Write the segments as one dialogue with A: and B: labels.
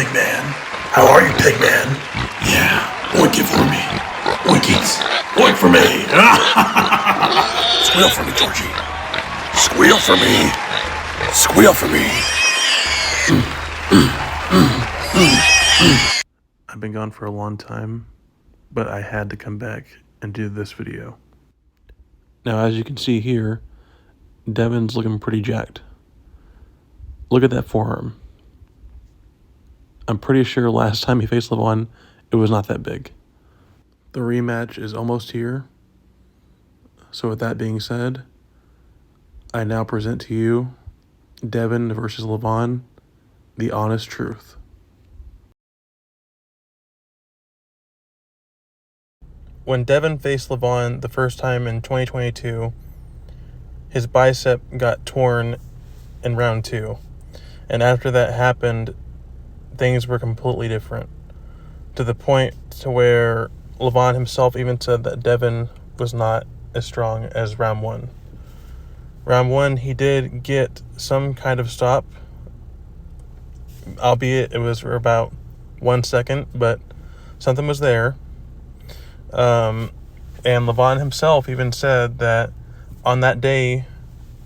A: Pigman? How are you, Pigman? Yeah, oink it for me. Oink it. Oink for me. Squeal for me, Georgie. Squeal for me. Squeal for me.
B: I've been gone for a long time, but I had to come back and do this video. Now, as you can see here, Devon's looking pretty jacked. Look at that forearm. I'm pretty sure last time he faced Levan, it was not that big. The rematch is almost here. So with that being said, I now present to you Devon versus Levan, the honest truth. When Devon faced Levan the first time in 2022, his bicep got torn in round 2. And after that happened, things were completely different. To the point to where Levan himself even said that Devon was not as strong as round 1. Round 1, he did get some kind of stop, albeit it was for about 1 second, but something was there. And Levan himself even said that on that day,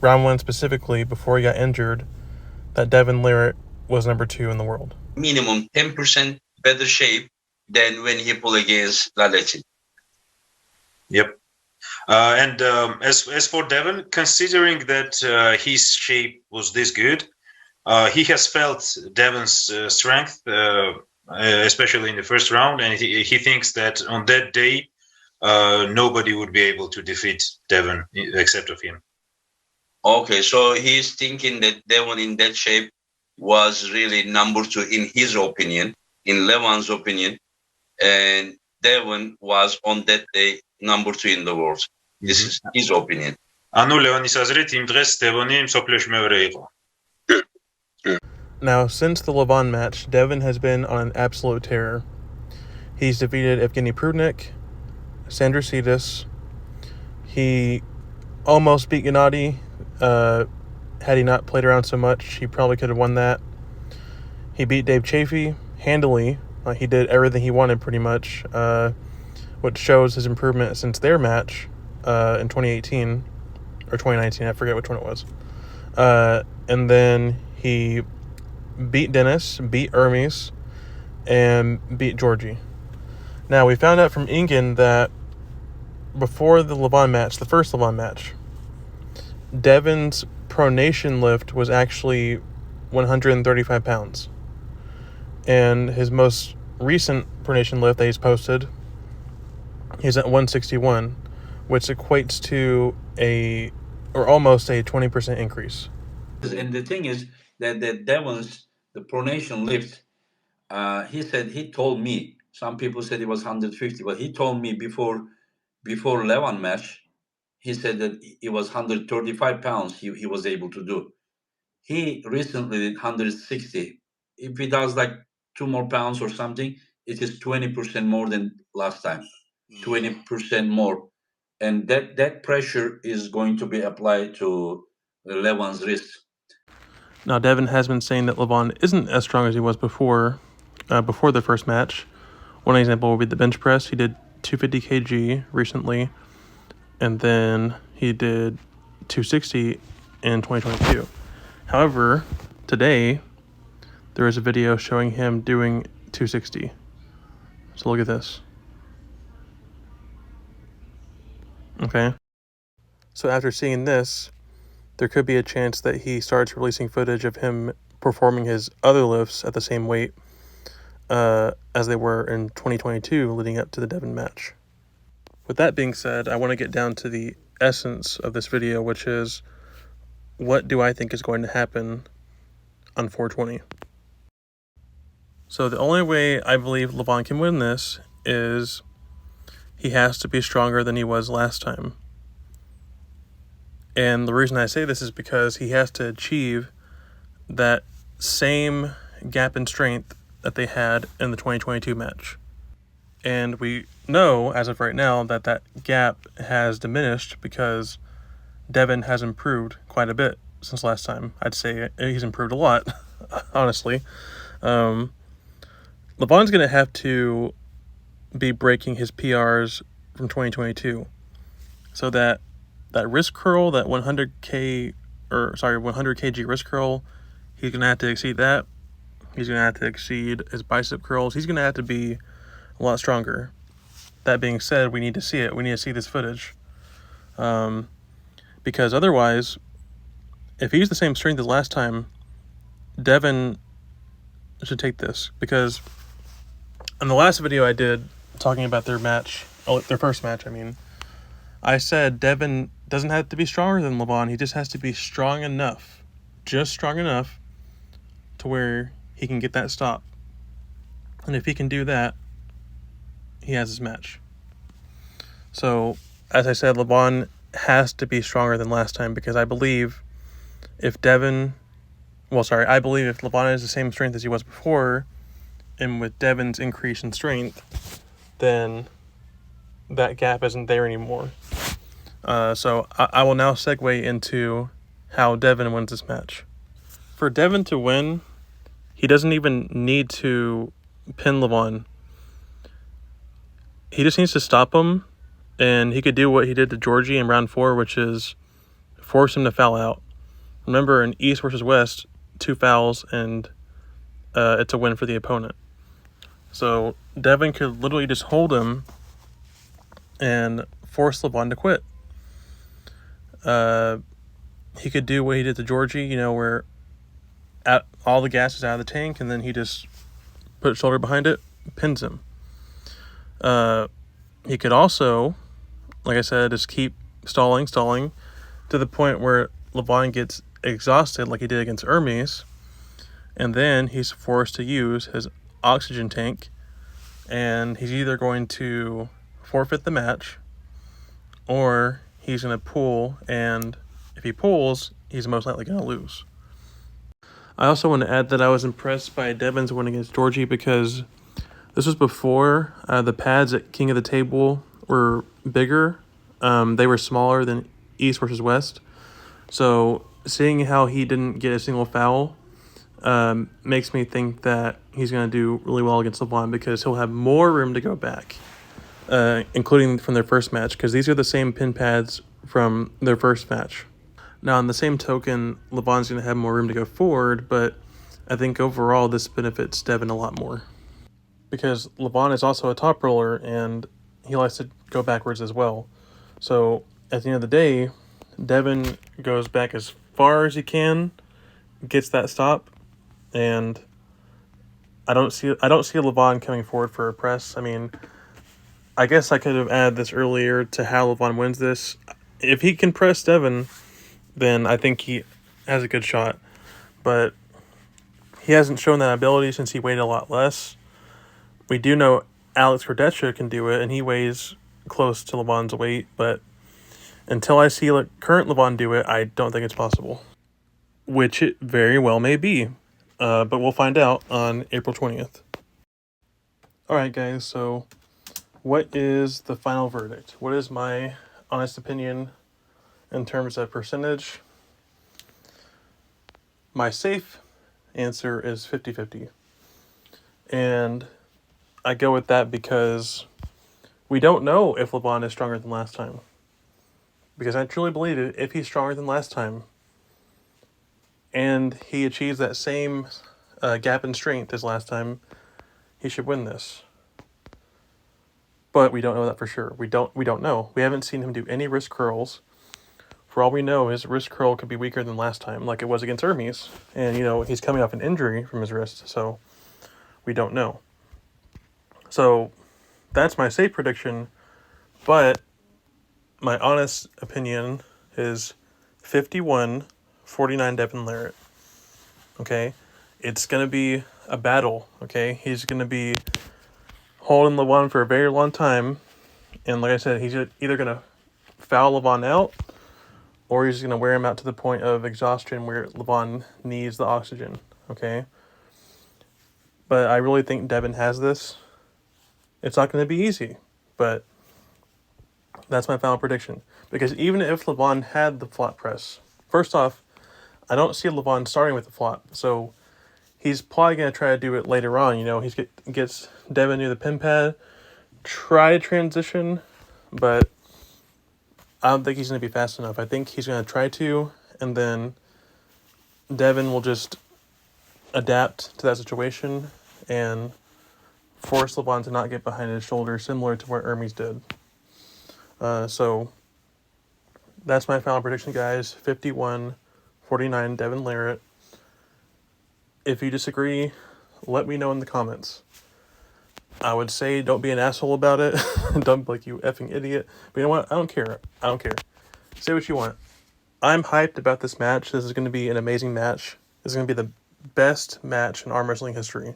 B: round 1 specifically, before he got injured, that Devon Lyric was number 2 in the world.
C: Minimum 10% better shape than when he pulled against Laletin.
D: Yep. As for Devon, considering that his shape was this good, he has felt Devon's strength, especially in the first round, and he thinks that on that day, nobody would be able to defeat Devon except of him.
C: Okay, so he's thinking that Devon in that shape was really number 2 in his opinion, in Levan's opinion, and Devon was on that day number 2 in the world. This is his opinion.
B: Now, since the Levan match, Devon has been on an absolute tear. He's defeated Evgeny Prudnik, Sandrusidis. He almost beat Gennady. Had he not played around so much, he probably could have won that. He beat Dave Chafee handily. He did everything he wanted pretty much, which shows his improvement since their match in 2018 or 2019. I forget which one it was. And then he beat Dennis, beat Hermes, and beat Georgie. Now, we found out from Ingen that before the Levan match, the first Levan match, Devon's pronation lift was actually 135 pounds. And his most recent pronation lift that he's posted, he's at 161, which equates to almost a 20% increase.
E: And the thing is that Devon's the pronation lift, he told me, some people said it was 150, but he told me before Levan match, he said that it was 135 pounds he was able to do. He recently did 160. If he does like 2 more pounds or something, it is 20% more than last time. 20% more. And that pressure is going to be applied to Levan's wrist.
B: Now, Devon has been saying that Levan isn't as strong as he was before the first match. One example would be the bench press. He did 250 kg recently, and then he did 260 in 2022. However, today, there is a video showing him doing 260. So look at this. Okay. So after seeing this, there could be a chance that he starts releasing footage of him performing his other lifts at the same weight as they were in 2022 leading up to the Devon match. With that being said, I want to get down to the essence of this video, which is, what do I think is going to happen on 420? So the only way I believe Levan can win this is he has to be stronger than he was last time. And the reason I say this is because he has to achieve that same gap in strength that they had in the 2022 match. And we know, as of right now, that that gap has diminished because Devon has improved quite a bit since last time. I'd say he's improved a lot, honestly. Levan's going to have to be breaking his PRs from 2022. So that wrist curl, that 100 kg wrist curl, he's going to have to exceed that. He's going to have to exceed his bicep curls. He's going to have to be a lot stronger. That being said, we need to see it. We need to see this footage. Because otherwise, if he's the same strength as last time, Devon should take this. Because in the last video I did, talking about their first match, I said Devon doesn't have to be stronger than Levan. He just has to be strong enough. Just strong enough to where he can get that stop. And if he can do that, he has his match. So, as I said, Levan has to be stronger than last time, because I believe if Levan has the same strength as he was before, and with Devon's increase in strength, then that gap isn't there anymore. So I will now segue into how Devon wins this match. For Devon to win, he doesn't even need to pin Levan. He just needs to stop him, and he could do what he did to Georgie in round 4, which is force him to foul out. Remember, in East versus West, 2 fouls, and it's a win for the opponent. So Devon could literally just hold him and force Levan to quit. He could do what he did to Georgie, where all the gas is out of the tank, and then he just put his shoulder behind it, pins him. He could also, like I said, just keep stalling to the point where Levan gets exhausted like he did against Hermes, and then he's forced to use his oxygen tank, and he's either going to forfeit the match or he's going to pull, and if he pulls, he's most likely going to lose. I also want to add that I was impressed by Devon's win against Georgie, because this was before the pads at King of the Table were bigger. They were smaller than East versus West. So seeing how he didn't get a single foul makes me think that he's going to do really well against Levan, because he'll have more room to go back, including from their first match, because these are the same pin pads from their first match. Now, on the same token, Levan's going to have more room to go forward, but I think overall this benefits Devon a lot more, because Levan is also a top roller, and he likes to go backwards as well. So at the end of the day, Devon goes back as far as he can, gets that stop, and I don't see Levan coming forward for a press. I guess I could have added this earlier to how Levan wins this. If he can press Devon, then I think he has a good shot. But he hasn't shown that ability since he weighed a lot less. We do know Alex Cordecha can do it, and he weighs close to Levan's weight, but until I see current Levan do it, I don't think it's possible. Which it very well may be. But we'll find out on April 20th. Alright guys, so what is the final verdict? What is my honest opinion in terms of percentage? My safe answer is 50-50. And I go with that because we don't know if Levan is stronger than last time. Because I truly believe it, if he's stronger than last time, and he achieves that same gap in strength as last time, he should win this. But we don't know that for sure. We don't know. We haven't seen him do any wrist curls. For all we know, his wrist curl could be weaker than last time, like it was against Hermes. And, he's coming off an injury from his wrist, so we don't know. So that's my safe prediction, but my honest opinion is 51-49 Devon Larratt. Okay? It's going to be a battle, okay? He's going to be holding Levan for a very long time, and like I said, he's either going to foul Levan out, or he's going to wear him out to the point of exhaustion where Levan needs the oxygen, okay? But I really think Devon has this. It's not going to be easy, but that's my final prediction. Because even if Levan had the flat press, first off, I don't see Levan starting with the flat, so he's probably going to try to do it later on. You know, he gets Devon near the pin pad, try to transition, but I don't think he's going to be fast enough. I think he's going to try to, and then Devon will just adapt to that situation and force Levan to not get behind his shoulder, similar to what Hermes did. So that's my final prediction, guys. 51-49 Devon Larratt. If you disagree, let me know in the comments. I would say don't be an asshole about it. Don't be like, you effing idiot. But you know what? I don't care. Say what you want. I'm hyped about this match. This is going to be an amazing match. This is going to be the best match in arm wrestling history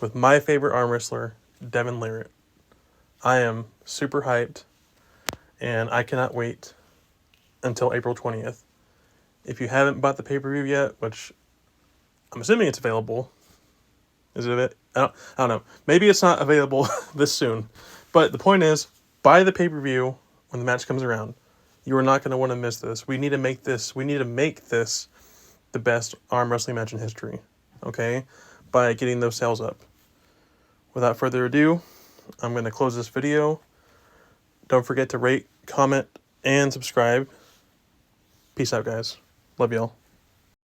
B: with my favorite arm wrestler, Devon Larratt. I am super hyped, and I cannot wait until April 20th. If you haven't bought the pay-per-view yet, which I'm assuming it's available. Is it? I don't know. Maybe it's not available this soon. But the point is, buy the pay-per-view when the match comes around. You are not going to want to miss this. We need to make this the best arm wrestling match in history. Okay? By getting those sales up. Without further ado, I'm going to close this video. Don't forget to rate, comment, and subscribe. Peace out, guys. Love y'all.